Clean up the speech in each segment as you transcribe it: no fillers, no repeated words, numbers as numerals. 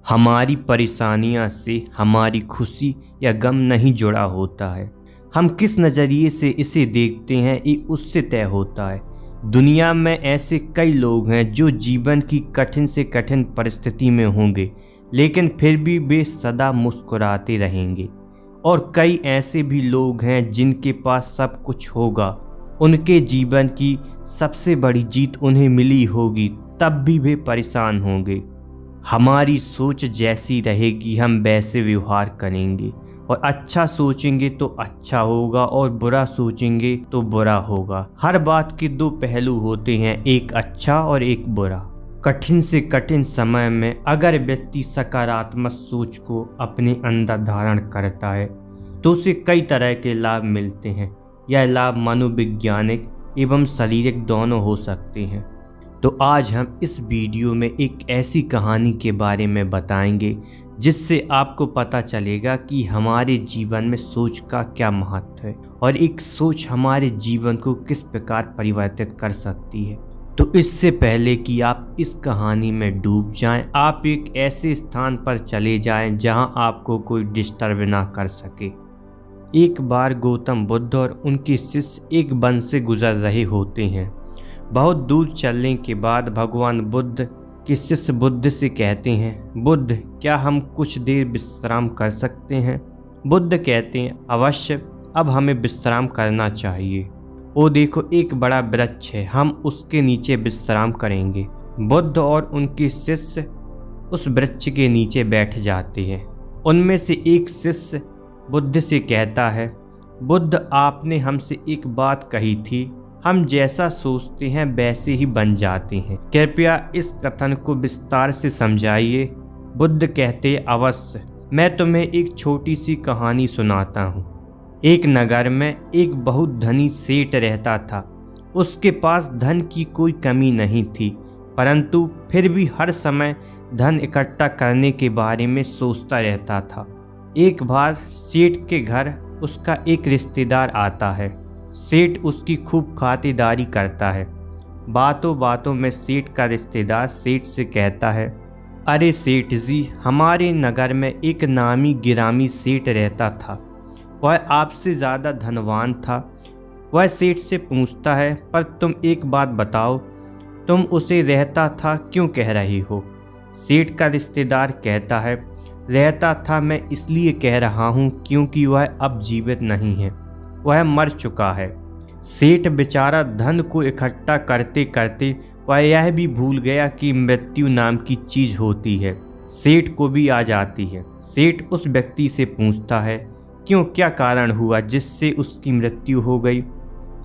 हमारी परेशानियां से हमारी खुशी या गम नहीं जुड़ा होता है। हम किस नज़रिए से इसे देखते हैं ये उससे तय होता है। दुनिया में ऐसे कई लोग हैं जो जीवन की कठिन से कठिन परिस्थिति में होंगे, लेकिन फिर भी वे सदा मुस्कुराते रहेंगे। और कई ऐसे भी लोग हैं जिनके पास सब कुछ होगा, उनके जीवन की सबसे बड़ी जीत उन्हें मिली होगी, तब भी वे परेशान होंगे। हमारी सोच जैसी रहेगी हम वैसे व्यवहार करेंगे, और अच्छा सोचेंगे तो अच्छा होगा और बुरा सोचेंगे तो बुरा होगा। हर बात के दो पहलू होते हैं, एक अच्छा और एक बुरा। कठिन से कठिन समय में अगर व्यक्ति सकारात्मक सोच को अपने अंदर धारण करता है तो उसे कई तरह के लाभ मिलते हैं। यह लाभ मनोवैज्ञानिक एवं शारीरिक दोनों हो सकते हैं। तो आज हम इस वीडियो में एक ऐसी कहानी के बारे में बताएंगे जिससे आपको पता चलेगा कि हमारे जीवन में सोच का क्या महत्व है और एक सोच हमारे जीवन को किस प्रकार परिवर्तित कर सकती है। तो इससे पहले कि आप इस कहानी में डूब जाएं, आप एक ऐसे स्थान पर चले जाएं जहां आपको कोई डिस्टर्ब ना कर सके। एक बार गौतम बुद्ध और उनके शिष्य एक वन से गुजर रहे होते हैं। बहुत दूर चलने के बाद भगवान बुद्ध के शिष्य बुद्ध से कहते हैं, बुद्ध, क्या हम कुछ देर विश्राम कर सकते हैं? बुद्ध कहते हैं, अवश्य, अब हमें विश्राम करना चाहिए। वो देखो, एक बड़ा वृक्ष है, हम उसके नीचे विश्राम करेंगे। बुद्ध और उनके शिष्य उस वृक्ष के नीचे बैठ जाते हैं। उनमें से एक शिष्य बुद्ध से कहता है, बुद्ध, आपने हमसे एक बात कही थी, हम जैसा सोचते हैं वैसे ही बन जाते हैं। कृपया इस कथन को विस्तार से समझाइए। बुद्ध कहते, अवश्य, मैं तुम्हें एक छोटी सी कहानी सुनाता हूँ। एक नगर में एक बहुत धनी सेठ रहता था। उसके पास धन की कोई कमी नहीं थी, परंतु फिर भी हर समय धन इकट्ठा करने के बारे में सोचता रहता था। एक बार सेठ के घर उसका एक रिश्तेदार आता है। सेठ उसकी खूब खातिरदारी करता है। बातों बातों में सेठ का रिश्तेदार सेठ से कहता है, अरे सेठ जी, हमारे नगर में एक नामी गिरामी सेठ रहता था। वह आपसे ज़्यादा धनवान था। वह सेठ से पूछता है, पर तुम एक बात बताओ, तुम उसे रहता था क्यों कह रही हो? सेठ का रिश्तेदार कहता है, रहता था मैं इसलिए कह रहा हूँ क्योंकि वह अब जीवित नहीं है, वह मर चुका है। सेठ बेचारा धन को इकट्ठा करते करते वह यह भी भूल गया कि मृत्यु नाम की चीज़ होती है, सेठ को भी आ जाती है। सेठ उस व्यक्ति से पूछता है, क्यों, क्या कारण हुआ जिससे उसकी मृत्यु हो गई?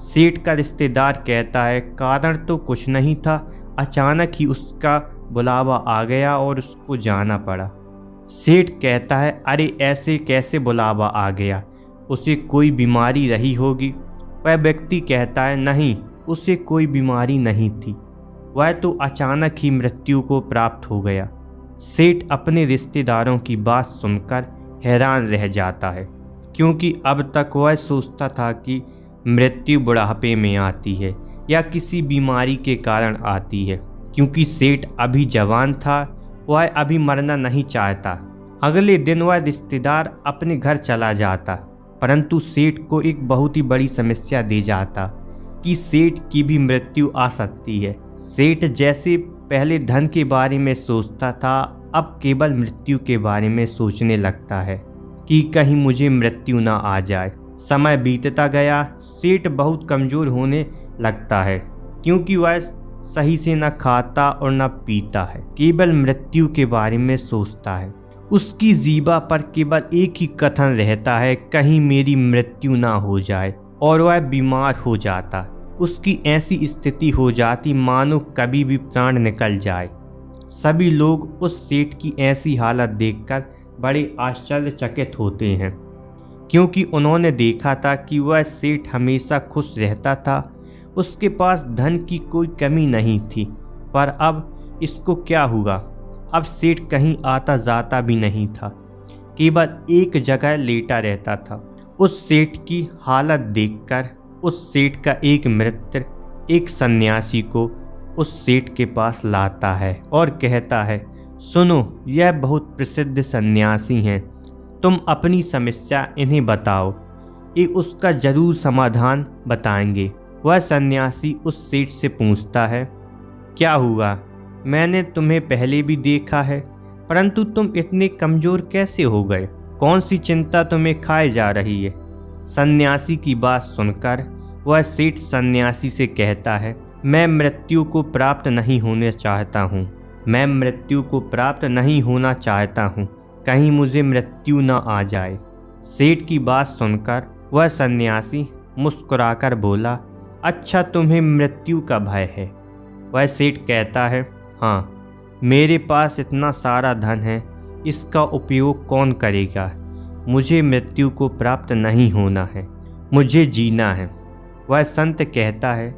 सेठ का रिश्तेदार कहता है, कारण तो कुछ नहीं था, अचानक ही उसका बुलावा आ गया और उसको जाना पड़ा। सेठ कहता है, अरे ऐसे कैसे बुलावा आ गया? उसे कोई बीमारी रही होगी। वह व्यक्ति कहता है, नहीं, उसे कोई बीमारी नहीं थी, वह तो अचानक ही मृत्यु को प्राप्त हो गया। सेठ अपने रिश्तेदारों की बात सुनकर हैरान रह जाता है, क्योंकि अब तक वह सोचता था कि मृत्यु बुढ़ापे में आती है या किसी बीमारी के कारण आती है। क्योंकि सेठ अभी जवान था, वह अभी मरना नहीं चाहता। अगले दिन वह रिश्तेदार अपने घर चला जाता, परंतु सेठ को एक बहुत ही बड़ी समस्या दे जाता कि सेठ की भी मृत्यु आ सकती है। सेठ जैसे पहले धन के बारे में सोचता था, अब केवल मृत्यु के बारे में सोचने लगता है कि कहीं मुझे मृत्यु ना आ जाए। समय बीतता गया, सेठ बहुत कमज़ोर होने लगता है, क्योंकि वह सही से न खाता और न पीता है, केवल मृत्यु के बारे में सोचता है। उसकी जीभा पर केवल एक ही कथन रहता है, कहीं मेरी मृत्यु ना हो जाए, और वह बीमार हो जाता। उसकी ऐसी स्थिति हो जाती मानो कभी भी प्राण निकल जाए। सभी लोग उस सेठ की ऐसी हालत देखकर बड़े आश्चर्यचकित होते हैं, क्योंकि उन्होंने देखा था कि वह सेठ हमेशा खुश रहता था, उसके पास धन की कोई कमी नहीं थी। पर अब इसको क्या हुआ? अब सेठ कहीं आता जाता भी नहीं था, केवल एक जगह लेटा रहता था। उस सेठ की हालत देखकर उस सेठ का एक मित्र एक सन्यासी को उस सेठ के पास लाता है और कहता है, सुनो, यह बहुत प्रसिद्ध सन्यासी हैं। तुम अपनी समस्या इन्हें बताओ, ये उसका जरूर समाधान बताएंगे। वह सन्यासी उस सेठ से पूछता है, क्या हुआ? मैंने तुम्हें पहले भी देखा है, परंतु तुम इतने कमज़ोर कैसे हो गए? कौन सी चिंता तुम्हें खाए जा रही है? सन्यासी की बात सुनकर वह सेठ सन्यासी से कहता है, मैं मृत्यु को प्राप्त नहीं होना चाहता हूँ। मैं मृत्यु को प्राप्त नहीं होना चाहता हूँ, कहीं मुझे मृत्यु न आ जाए। सेठ की बात सुनकर वह सन्यासी मुस्कुराकर बोला, अच्छा तुम्हें मृत्यु का भय है? वह सेठ कहता है, हाँ, मेरे पास इतना सारा धन है, इसका उपयोग कौन करेगा? मुझे मृत्यु को प्राप्त नहीं होना है, मुझे जीना है। वह संत कहता है,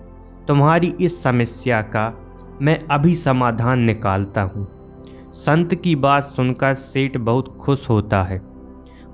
तुम्हारी इस समस्या का मैं अभी समाधान निकालता हूँ। संत की बात सुनकर सेठ बहुत खुश होता है।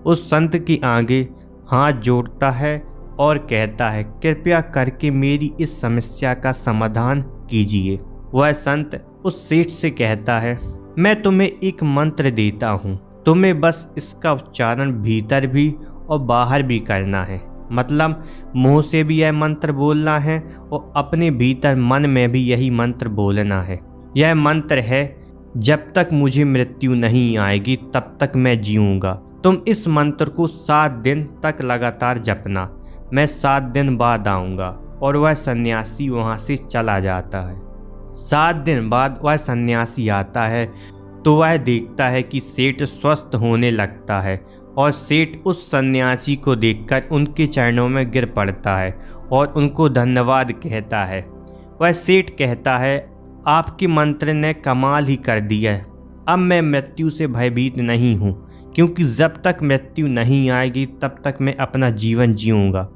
उस संत के आगे हाथ जोड़ता है और कहता है, कृपया करके मेरी इस समस्या का समाधान कीजिए। वह संत उस सेठ से कहता है, मैं तुम्हें एक मंत्र देता हूँ, तुम्हें बस इसका उच्चारण भीतर भी और बाहर भी करना है। मतलब मुंह से भी यह मंत्र बोलना है और अपने भीतर मन में भी यही मंत्र बोलना है। यह मंत्र है, जब तक मुझे मृत्यु नहीं आएगी तब तक मैं जीऊँगा। तुम इस मंत्र को 7 दिन तक लगातार जपना। मैं 7 दिन बाद आऊँगा। और वह सन्यासी वहाँ से चला जाता है। 7 दिन बाद वह सन्यासी आता है तो वह देखता है कि सेठ स्वस्थ होने लगता है और सेठ उस सन्यासी को देखकर उनके चरणों में गिर पड़ता है और उनको धन्यवाद कहता है। वह सेठ कहता है, आपके मंत्र ने कमाल ही कर दिया है। अब मैं मृत्यु से भयभीत नहीं हूँ, क्योंकि जब तक मृत्यु नहीं आएगी तब तक मैं अपना जीवन जीऊँगा।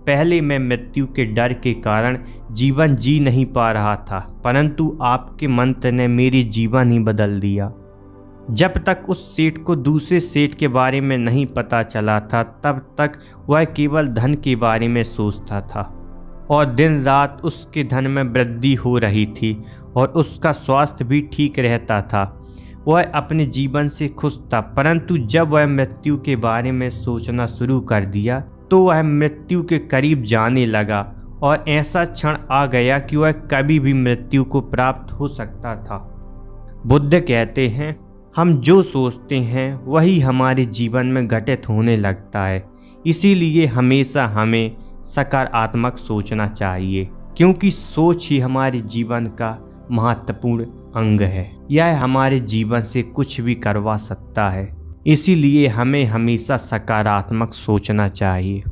पहले मैं मृत्यु के डर के कारण जीवन जी नहीं पा रहा था, परंतु आपके मंत्र ने मेरी जीवन ही बदल दिया। जब तक उस सेठ को दूसरे सेठ के बारे में नहीं पता चला था, तब तक वह केवल धन के बारे में सोचता था और दिन रात उसके धन में वृद्धि हो रही थी और उसका स्वास्थ्य भी ठीक रहता था। वह अपने जीवन से खुश था, परंतु जब वह मृत्यु के बारे में सोचना शुरू कर दिया तो वह मृत्यु के करीब जाने लगा और ऐसा क्षण आ गया कि वह कभी भी मृत्यु को प्राप्त हो सकता था। बुद्ध कहते हैं, हम जो सोचते हैं वही हमारे जीवन में घटित होने लगता है। इसीलिए हमेशा हमें सकारात्मक सोचना चाहिए, क्योंकि सोच ही हमारे जीवन का महत्वपूर्ण अंग है। यह हमारे जीवन से कुछ भी करवा सकता है। इसीलिए हमें हमेशा सकारात्मक सोचना चाहिए।